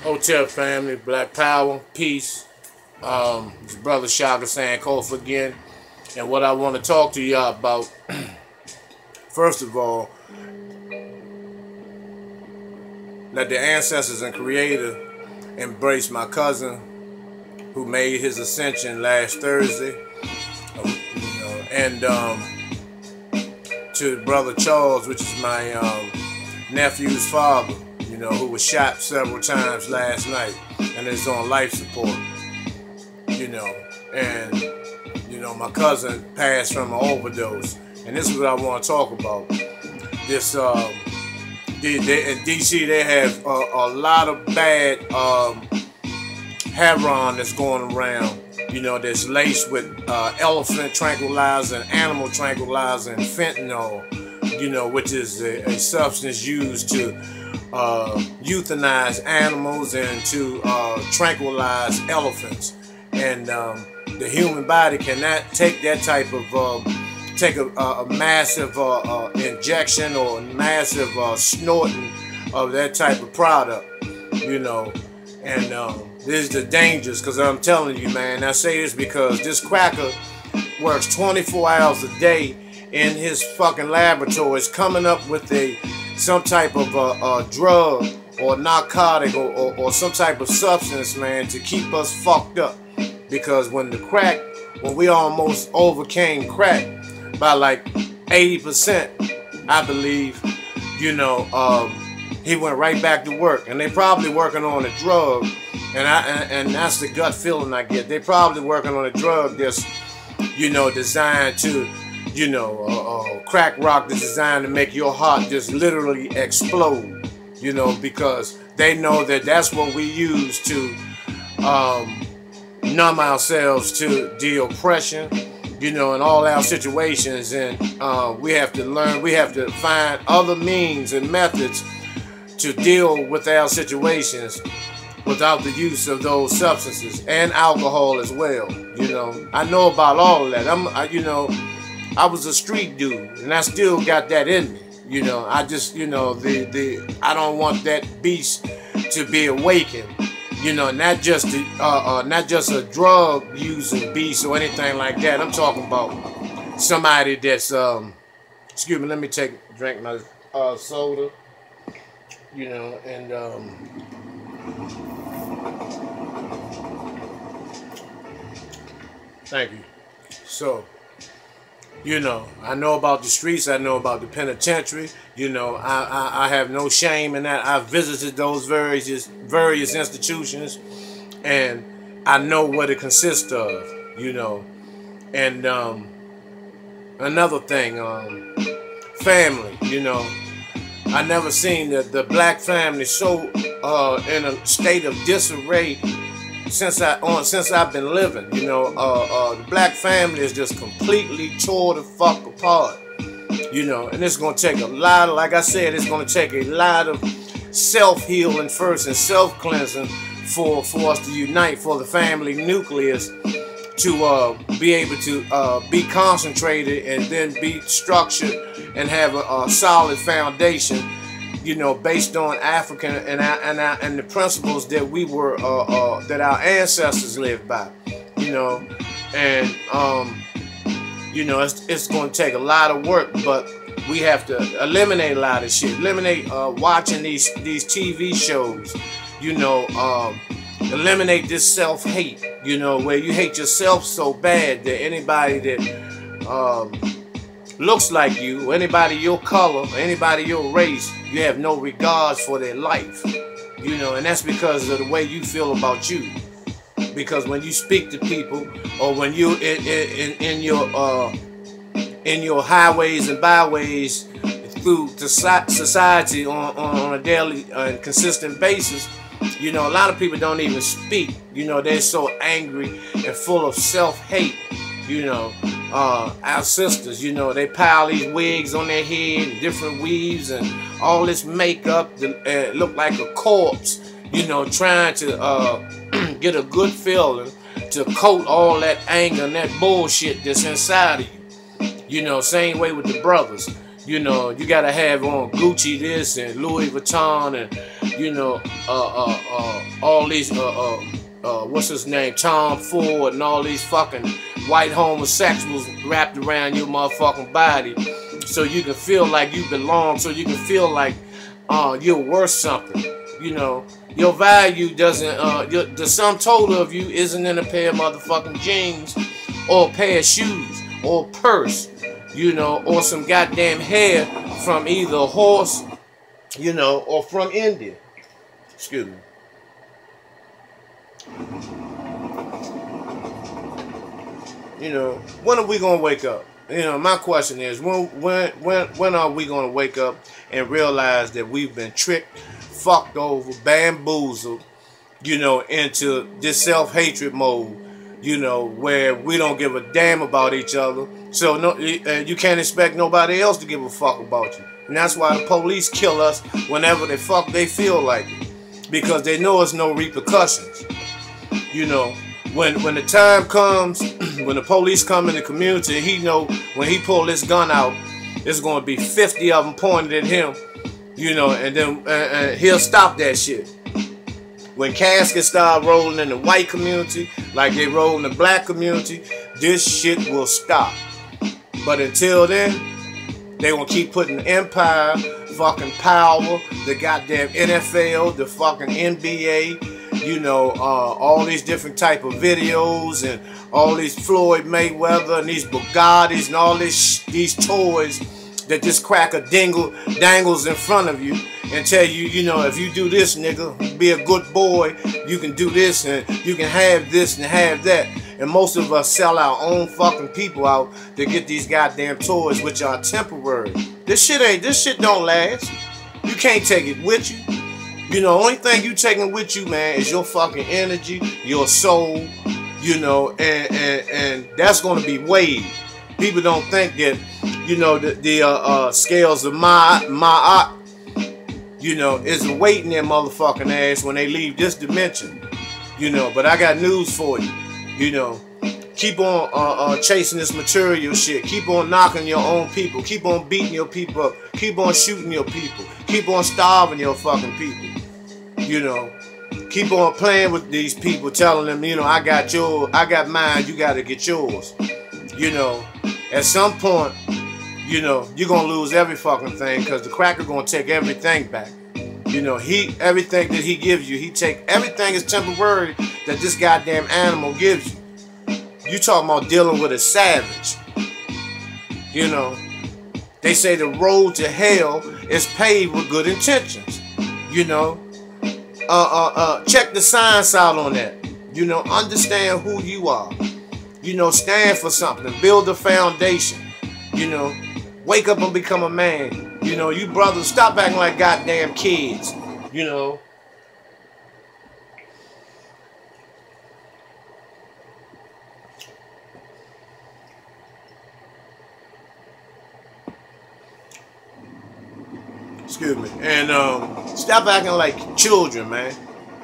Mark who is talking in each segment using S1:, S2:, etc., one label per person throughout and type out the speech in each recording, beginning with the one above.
S1: Hotel family, Black Power, peace. It's brother Shaka Sankofa again. And what I want to talk to y'all about, first of all, let the ancestors and creator embrace my cousin who made his ascension last Thursday. And to brother Charles, which is my nephew's father, who was shot several times last night and is on life support, and, my cousin passed from an overdose. And this is what I want to talk about. This, in DC, they have a lot of bad heroin that's going around, that's laced with elephant tranquilizer and animal tranquilizer and fentanyl, which is a substance used to euthanize animals and to tranquilize elephants. And the human body cannot take that type of take a massive injection or massive snorting of that type of product, and this is the dangers, because I'm telling you, man. I say this because this cracker works 24 hours a day in his fucking laboratories, coming up with some type of drug or narcotic or some type of substance, man, to keep us fucked up. Because when we almost overcame crack by like 80%, I believe, he went right back to work. And they probably working on a drug, and that's the gut feeling I get. They probably working on a drug that's, designed to, crack rock that's designed to make your heart just literally explode, because they know that that's what we use to numb ourselves to the oppression, in all our situations. And we have to find other means and methods to deal with our situations without the use of those substances and alcohol as well. I know about all of that. I was a street dude, and I still got that in me. I just, I don't want that beast to be awakened. Not just a drug using beast or anything like that. I'm talking about somebody that's excuse me, let me drink my soda. And thank you. So, I know about the streets. I know about the penitentiary. I have no shame in that. I've visited those various institutions, and I know what it consists of. And another thing, family. I never seen the black family so in a state of disarray since I've been living. The black family is just completely tore the fuck apart. And it's gonna take a lot of, like I said, it's gonna take a lot of self-healing first and self-cleansing for us to unite, for the family nucleus to be able to be concentrated and then be structured and have a solid foundation, based on African and the principles that we were that our ancestors lived by, and it's going to take a lot of work, but we have to eliminate a lot of shit. Eliminate watching these TV shows, eliminate this self-hate, where you hate yourself so bad that anybody that looks like you, or anybody your color, or anybody your race, you have no regards for their life, and that's because of the way you feel about you. Because when you speak to people, or when you in your highways and byways through to society on a daily and consistent basis, a lot of people don't even speak. They're so angry and full of self-hate. Our sisters, they pile these wigs on their head, different weaves, and all this makeup that look like a corpse, trying to get a good feeling to coat all that anger and that bullshit that's inside of you. Same way with the brothers. You know, you gotta have on Gucci this and Louis Vuitton and, you know, all these, what's his name, Tom Ford and all these fucking white homosexuals wrapped around your motherfucking body so you can feel like you belong, so you can feel like you're worth something. You know, your value doesn't, the sum total of you isn't in a pair of motherfucking jeans or a pair of shoes or a purse, you know, or some goddamn hair from either a horse, you know, or from India. Excuse me. You know, when are we gonna wake up? You know, my question is, when are we gonna wake up and realize that we've been tricked, fucked over, bamboozled, you know, into this self-hatred mode, you know, where we don't give a damn about each other. So no, you can't expect nobody else to give a fuck about you. And that's why the police kill us whenever the fuck they feel like it. Because they know there's no repercussions. You know, when the time comes, when the police come in the community, he know when he pull this gun out, there's going to be 50 of them pointed at him. You know, and then he'll stop that shit. When caskets start rolling in the white community, like they roll in the black community, this shit will stop. But until then, they gonna keep putting empire, fucking power, the goddamn NFL, the fucking NBA, you know, all these different type of videos and all these Floyd Mayweather and these Bugattis and all these toys that this cracker dangles in front of you and tell you, you know, if you do this, nigga, be a good boy, you can do this and you can have this and have that. And most of us sell our own fucking people out to get these goddamn toys, which are temporary. This shit don't last. You can't take it with you. You know, only thing you taking with you, man, is your fucking energy, your soul, you know, and that's gonna be weighed. People don't think that, you know, the scales of my you know, is weighting their motherfucking ass when they leave this dimension. You know, but I got news for you. You know, keep on chasing this material shit. Keep on knocking your own people. Keep on beating your people up. Keep on shooting your people. Keep on starving your fucking people. You know, keep on playing with these people, telling them, you know, I got yours, I got mine, you got to get yours. You know, at some point, you know, you're going to lose every fucking thing because the cracker going to take everything back. You know, everything that he gives you, everything is temporary that this goddamn animal gives you. You talking about dealing with a savage. You know, they say the road to hell is paved with good intentions. You know, check the science out on that. You know, understand who you are. You know, stand for something, build a foundation. You know, wake up and become a man. You know, you brothers, stop acting like goddamn kids. You know. Excuse me. And stop acting like children, man.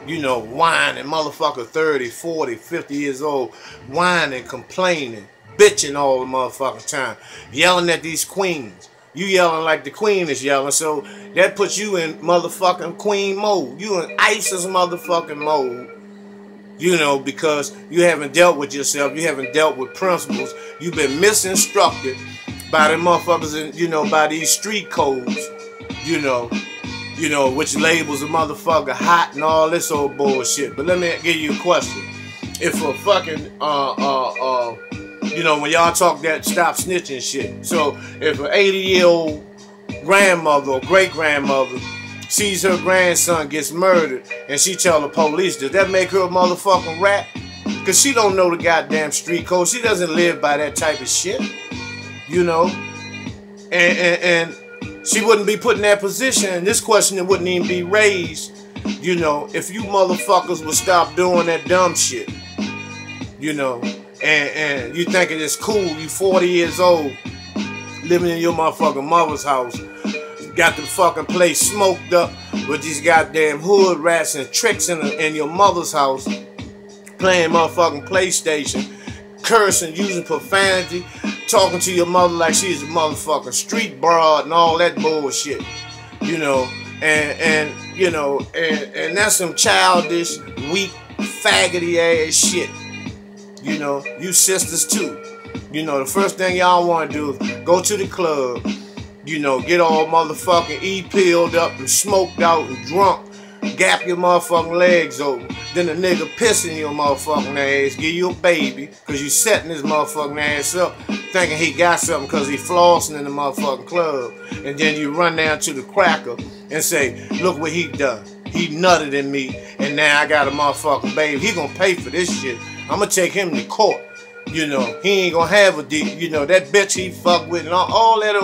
S1: You know, whining, motherfucker 30, 40, 50 years old, whining, complaining, bitching all the motherfucking time, yelling at these queens. You yelling like the queen is yelling, so that puts you in motherfucking queen mode. You in ISIS motherfucking mode. You know, because you haven't dealt with yourself, you haven't dealt with principles. You've been misinstructed by the motherfuckers, and you know, by these street codes. You know, which labels a motherfucker hot and all this old bullshit. But let me give you a question. If a fucking, you know, when y'all talk that stop snitching shit. So if an 80-year-old grandmother or great-grandmother sees her grandson gets murdered and she tell the police, does that make her a motherfucking rat? Because she don't know the goddamn street code. She doesn't live by that type of shit. You know? And she wouldn't be put in that position, and this question wouldn't even be raised, you know, if you motherfuckers would stop doing that dumb shit, you know, and you thinking it's cool, you 40 years old, living in your motherfucking mother's house, got the fucking place smoked up with these goddamn hood rats and tricks in your mother's house, playing motherfucking PlayStation, cursing, using profanity, talking to your mother like she's a motherfucking street broad and all that bullshit. You know, and you know, and that's some childish, weak, faggoty ass shit. You know, you sisters too. You know, the first thing y'all want to do is go to the club, you know, get all motherfucking E-pilled up and smoked out and drunk, gap your motherfucking legs open. Then the nigga pissing your motherfucking ass, give you a baby, because you setting his motherfucking ass up, thinking he got something because he flossing in the motherfucking club. And then you run down to the cracker and say, look what he done. He nutted in me, and now I got a motherfucking baby. He gonna pay for this shit. I'm gonna take him to court. You know, he ain't gonna have a deal. You know, that bitch he fucked with and all that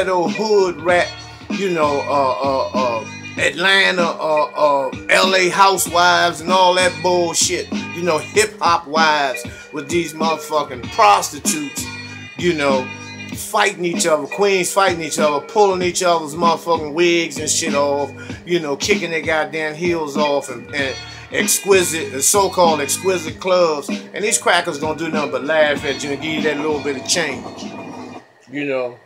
S1: old hood rat, you know, Atlanta, LA housewives and all that bullshit. You know, hip hop wives with these motherfucking prostitutes, you know, fighting each other, queens fighting each other, pulling each other's motherfucking wigs and shit off, you know, kicking their goddamn heels off and exquisite, so-called exquisite clubs. And these crackers don't do nothing but laugh at you and give you that little bit of change, you know.